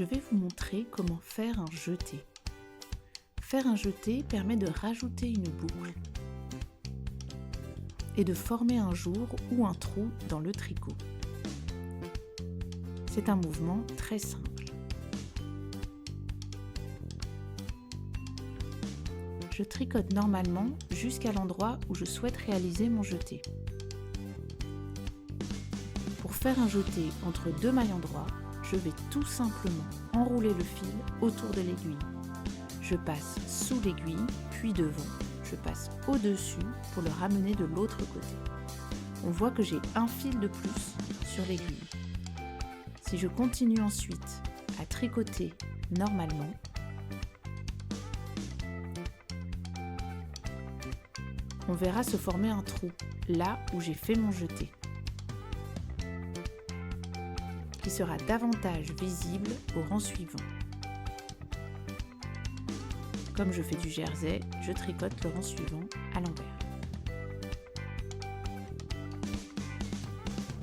je vais vous montrer comment faire un jeté. Faire un jeté permet de rajouter une boucle et de former un jour ou un trou dans le tricot. C'est un mouvement très simple. Je tricote normalement jusqu'à l'endroit où je souhaite réaliser mon jeté. Pour faire un jeté entre deux mailles endroits, je vais tout simplement enrouler le fil autour de l'aiguille. Je passe sous l'aiguille, puis devant. Je passe au-dessus pour le ramener de l'autre côté. On voit que j'ai un fil de plus sur l'aiguille. Si je continue ensuite à tricoter normalement, on verra se former un trou là où j'ai fait mon jeté, qui sera davantage visible au rang suivant. Comme je fais du jersey, je tricote le rang suivant à l'envers.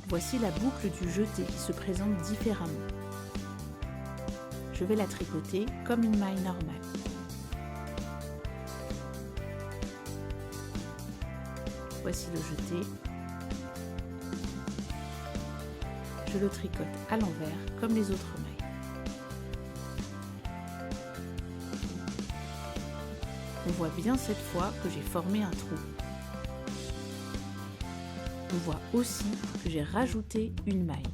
Voici la boucle du jeté qui se présente différemment. Je vais la tricoter comme une maille normale. Voici le jeté. Je le tricote à l'envers comme les autres mailles. On voit bien cette fois que j'ai formé un trou. On voit aussi que j'ai rajouté une maille,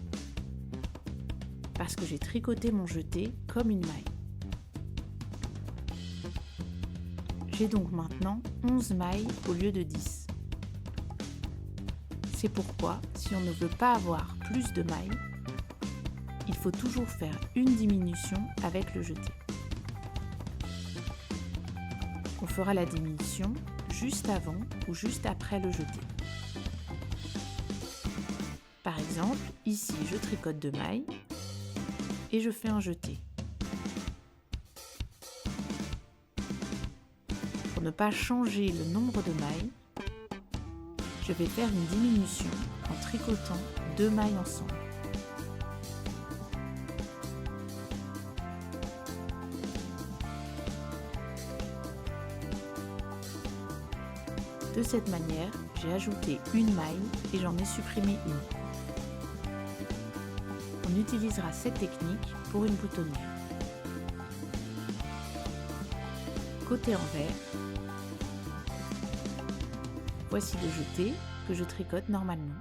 parce que j'ai tricoté mon jeté comme une maille. J'ai donc maintenant 11 mailles au lieu de 10. C'est pourquoi, si on ne veut pas avoir plus de mailles, il faut toujours faire une diminution avec le jeté. On fera la diminution juste avant ou juste après le jeté. Par exemple, ici je tricote 2 mailles et je fais un jeté. Pour ne pas changer le nombre de mailles, je vais faire une diminution en tricotant 2 mailles ensemble. De cette manière, j'ai ajouté une maille et j'en ai supprimé une. On utilisera cette technique pour une boutonnière. Côté envers, voici le jeté que je tricote normalement.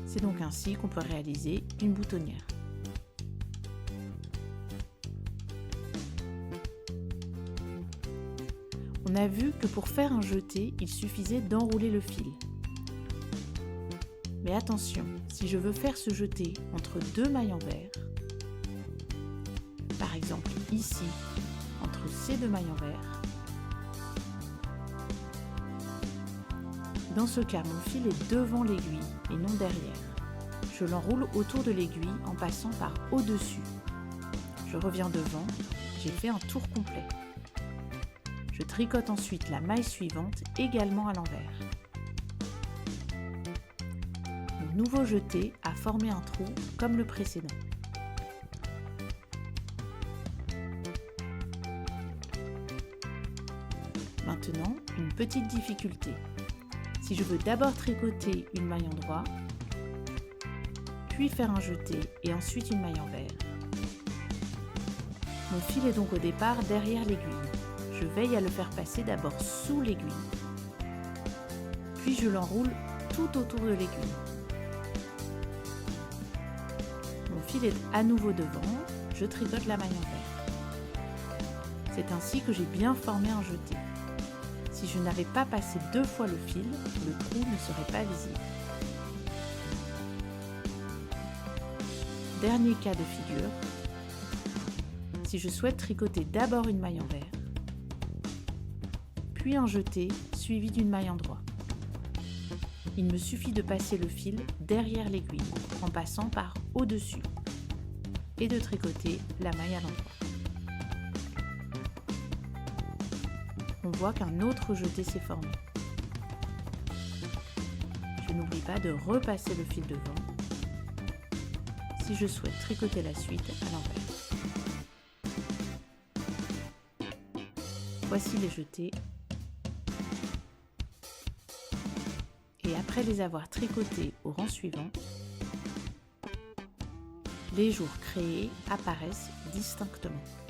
C'est donc ainsi qu'on peut réaliser une boutonnière. On a vu que pour faire un jeté, il suffisait d'enrouler le fil. Mais attention, si je veux faire ce jeté entre 2 mailles envers, par exemple ici, entre ces 2 mailles envers, dans ce cas, mon fil est devant l'aiguille et non derrière. Je l'enroule autour de l'aiguille en passant par au-dessus. Je reviens devant, j'ai fait un tour complet. Je tricote ensuite la maille suivante également à l'envers. Mon nouveau jeté a formé un trou comme le précédent. Maintenant, une petite difficulté. Si je veux d'abord tricoter une maille endroit, puis faire un jeté et ensuite une maille envers, mon fil est donc au départ derrière l'aiguille. Je veille à le faire passer d'abord sous l'aiguille, puis je l'enroule tout autour de l'aiguille. Mon fil est à nouveau devant, je tricote la maille envers. C'est ainsi que j'ai bien formé un jeté. Si je n'avais pas passé 2 fois le fil, le trou ne serait pas visible. Dernier cas de figure, si je souhaite tricoter d'abord une maille envers, puis un jeté suivi d'une maille endroit. Il me suffit de passer le fil derrière l'aiguille en passant par au-dessus et de tricoter la maille à l'endroit. On voit qu'un autre jeté s'est formé. Je n'oublie pas de repasser le fil devant si je souhaite tricoter la suite à l'envers. Voici les jetés. Et après les avoir tricotés au rang suivant, les jours créés apparaissent distinctement.